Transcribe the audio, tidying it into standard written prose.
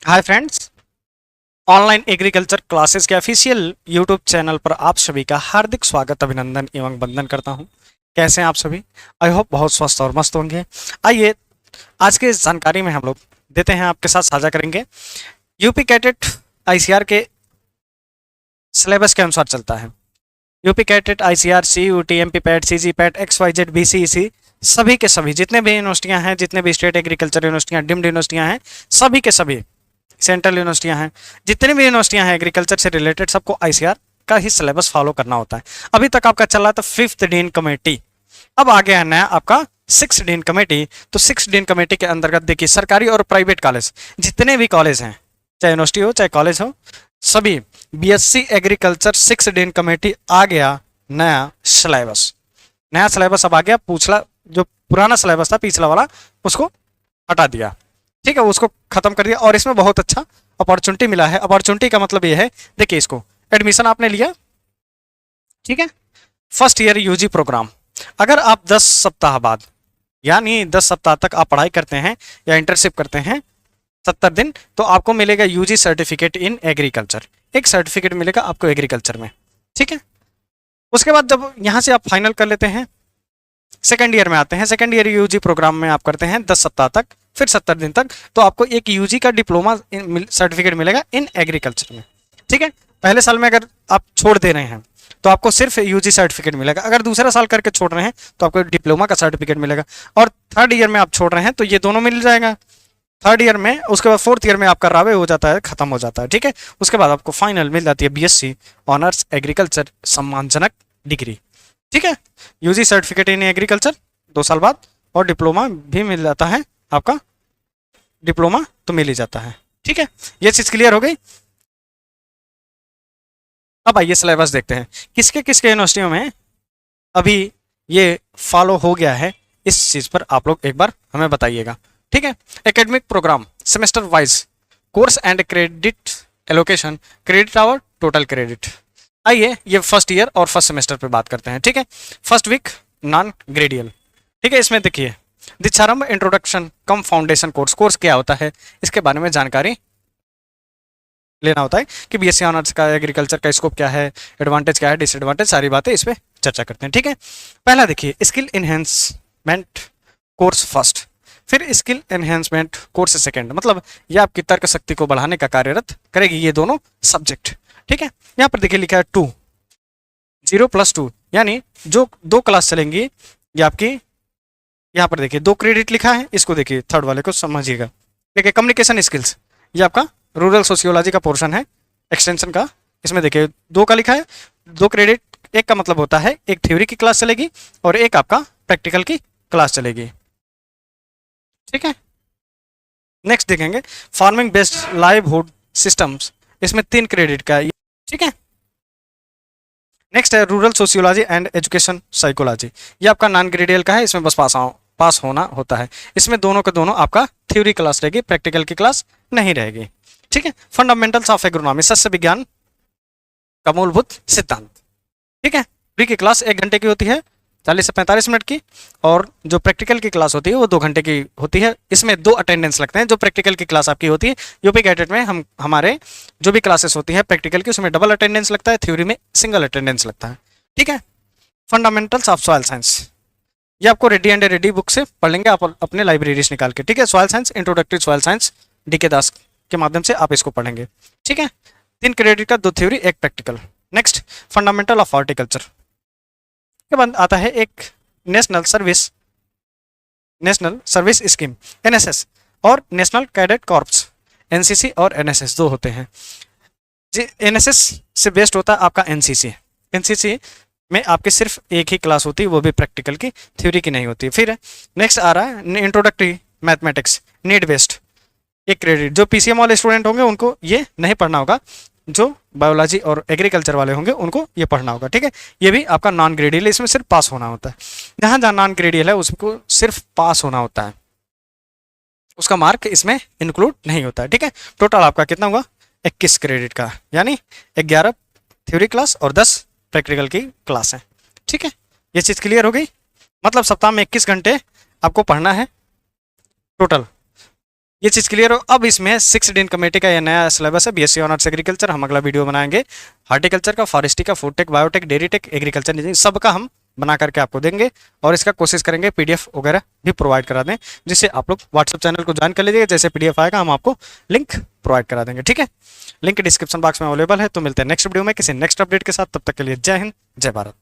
Hi friends, online agriculture classes के official YouTube channel पर आप सभी का हार्दिक स्वागत, अभिनंदन एवं वंदन करता हूं। कैसे हैं आप सभी? आई होप बहुत स्वस्थ और मस्त होंगे। आइए आज के इस जानकारी में हम लोग देते हैं, आपके साथ साझा करेंगे। यूपी कैटेट आईसीआर के सिलेबस के अनुसार चलता है। UP CATET ICR CUET MP PAT CG PAT XYZ BCEC सभी के सभी जितने भी यूनिवर्सिटियां हैं, जितने भी स्टेट एग्रीकल्चर यूनिवर्सिटियां, डिम्ड यूनिवर्सिटियां हैं, सभी के सभी सेंट्रल यूनिवर्सिटियां हैं, जितनी भी यूनिवर्सिटियां हैं एग्रीकल्चर से रिलेटेड, सबको आईसीआर का ही सिलेबस फॉलो करना होता है। अभी तक आपका चल रहा था फिफ्थ डीन कमेटी, अब आ गया है नया आपका सिक्स डीन कमेटी। तो सिक्स डीन कमेटी के अंतर्गत देखिए, सरकारी और प्राइवेट कॉलेज जितने भी कॉलेज हैं, चाहे यूनिवर्सिटी हो चाहे कॉलेज हो, सभी BSc agriculture six dean committee आ गया नया सिलेबस। नया सिलेबस अब आ गया, पूछला जो पुराना सिलेबस था पिछला वाला उसको हटा दिया, ठीक है, उसको खत्म कर दिया। और इसमें बहुत अच्छा अपॉर्चुनिटी मिला है। अपॉर्चुनिटी का मतलब ये है, देखिए इसको एडमिशन आपने लिया, ठीक है, फर्स्ट ईयर यूजी प्रोग्राम। अगर आप 10 सप्ताह बाद यानी 10 सप्ताह तक आप पढ़ाई करते हैं या इंटर्नशिप करते हैं 70 दिन, तो आपको मिलेगा यूजी सर्टिफिकेट इन एग्रीकल्चर। एक सर्टिफिकेट मिलेगा आपको एग्रीकल्चर में, ठीक है। उसके बाद जब यहां से आप फाइनल कर लेते हैं, सेकेंड ईयर में आते हैं, सेकेंड ईयर यूजी प्रोग्राम में आप करते हैं 10 सप्ताह तक, फिर 70 दिन तक, तो आपको एक यूजी का डिप्लोमा सर्टिफिकेट मिलेगा इन एग्रीकल्चर में, ठीक है। पहले साल में अगर आप छोड़ दे रहे हैं तो आपको सिर्फ यूजी सर्टिफिकेट मिलेगा। अगर दूसरा साल करके छोड़ रहे हैं तो आपको डिप्लोमा का सर्टिफिकेट मिलेगा। और थर्ड ईयर में आप छोड़ रहे हैं तो ये दोनों मिल जाएगा थर्ड ईयर में। उसके बाद फोर्थ ईयर में आपका रावे हो जाता है, खत्म हो जाता है, ठीक है। उसके बाद आपको फाइनल मिल जाती है बीएससी ऑनर्स एग्रीकल्चर सम्मानजनक डिग्री, ठीक है। यूजी सर्टिफिकेट इन एग्रीकल्चर 2 साल बाद, और डिप्लोमा भी मिल जाता है आपका, डिप्लोमा तो मिल ही जाता है, ठीक है। ये चीज क्लियर हो गई। अब आइए सिलेबस देखते हैं, किसके किसके यूनिवर्सिटियों में अभी ये फॉलो हो गया है। इस चीज पर आप लोग एक बार हमें बताइएगा, ठीक है। Academic program semester wise course and credit allocation, credit hour, total credit. आइए ये फर्स्ट ईयर और फर्स्ट सेमेस्टर पे बात करते हैं, ठीक है। फर्स्ट वीक नॉन ग्रेडियल, ठीक है। इसमें देखिए दीक्षारंभ इंट्रोडक्शन कम फाउंडेशन कोर्स। कोर्स क्या होता है इसके बारे में जानकारी लेना होता है कि बीएससी ऑनर्स का एग्रीकल्चर का स्कोप क्या है, एडवांटेज क्या है, डिसएडवांटेज, सारी बातें इस पे चर्चा करते हैं, ठीक है। पहला देखिए स्किल इनहेंसमेंट कोर्स फर्स्ट, फिर स्किल एनहेंसमेंट कोर्स सेकंड। मतलब ये आपकी तर्क शक्ति को बढ़ाने का कार्यरत करेगी ये दोनों सब्जेक्ट, ठीक है। यहाँ पर देखिए लिखा है 2 0+2, यानी जो 2 क्लास चलेंगी ये आपकी, यहाँ पर देखिए 2 क्रेडिट लिखा है, इसको देखिए थर्ड वाले को समझिएगा। देखिए कम्युनिकेशन स्किल्स, ये आपका रूरल सोशियोलॉजी का पोर्शन है एक्सटेंशन का। इसमें देखिए 2 का लिखा है, 2 क्रेडिट। एक का मतलब होता है एक थ्योरी की क्लास चलेगी और एक आपका प्रैक्टिकल की क्लास चलेगी, ठीक है। नेक्स्ट देखेंगे फार्मिंग बेस्ड लाइवहुड सिस्टम्स, इसमें 3 क्रेडिट का, ठीक है। नेक्स्ट है rural sociology and education psychology, ये आपका नॉन ग्रेडियल का है, इसमें बस पास होना होता है। इसमें दोनों के दोनों आपका थ्योरी क्लास रहेगी, प्रैक्टिकल की क्लास नहीं रहेगी, ठीक है। फंडामेंटल्स ऑफ एग्रोनॉमी, सस्य विज्ञान का मूलभूत सिद्धांत, ठीक है। प्री की क्लास 1 घंटे की होती है, 40 से 45 मिनट की, और जो प्रैक्टिकल की क्लास होती है वो 2 घंटे की होती है। इसमें 2 अटेंडेंस लगते हैं। जो प्रैक्टिकल की क्लास आपकी होती है यूपी कैडेट में, हमारे जो भी क्लासेस होती है प्रैक्टिकल की, उसमें डबल अटेंडेंस लगता है, थ्योरी में सिंगल अटेंडेंस लगता है, ठीक है। फंडामेंटल्स ऑफ सॉइल साइंस, ये आपको रेडी एंड रेडी बुक से पढ़ लेंगे आप अपने लाइब्रेरी से निकाल के, ठीक है। Soil science introductory soil science DK दास के माध्यम से आप इसको पढ़ेंगे, ठीक है। 3 क्रेडिट का, 2 theory 1 practical. Next fundamental of horticulture के बाद आता है एक नेशनल सर्विस स्कीम NSS, और नेशनल कैडेट कॉर्प्स NCC और NSS 2 होते हैं। जी NSS से बेस्ड होता है आपका NCC में आपके सिर्फ एक ही क्लास होती है, वो भी प्रैक्टिकल की, थ्योरी की नहीं होती। फिर नेक्स्ट आ रहा है introductory mathematics need based, 1 credit. जो PCM वाले स्टूडेंट होंगे उनको ये नहीं पढ़ना होगा, जो बायोलॉजी और एग्रीकल्चर वाले होंगे उनको ये पढ़ना होगा, ठीक है। ये भी आपका नॉन ग्रेडियल है, इसमें सिर्फ पास होना होता है। जहां जहां नॉन ग्रेडियल है उसको सिर्फ पास होना होता है, उसका मार्क इसमें इंक्लूड नहीं होता है, ठीक है। टोटल आपका कितना हुआ 21 क्रेडिट का, यानी 11 थ्योरी क्लास और 10 प्रैक्टिकल की क्लास है, ठीक है। ये चीज क्लियर हो गई। मतलब सप्ताह में 21 घंटे आपको पढ़ना है टोटल। ये चीज़ क्लियर हो। अब इसमें 6th इन कमेटी का ये नया सिलेबस है, बीएससी ऑनर्स एग्रीकल्चर। हम अगला वीडियो बनाएंगे हार्टिकल्चर का, फॉरेस्ट्री का, food tech, biotech, dairy tech, agriculture engineering, सबका हम बना करके आपको देंगे और इसका कोशिश करेंगे पीडीएफ वगैरह भी प्रोवाइड करा दें, जिससे आप लोग व्हाट्सएप चैनल को ज्वाइन कर लीजिएगा। जैसे पीडीएफ आएगा हम आपको लिंक प्रोवाइड करा देंगे, ठीक है। लिंक डिस्क्रिप्शन बॉक्स में अवेलेबल है। तो मिलते हैं नेक्स्ट वीडियो में किसी नेक्स्ट अपडेट के साथ, तब तक के लिए जय हिंद, जय भारत।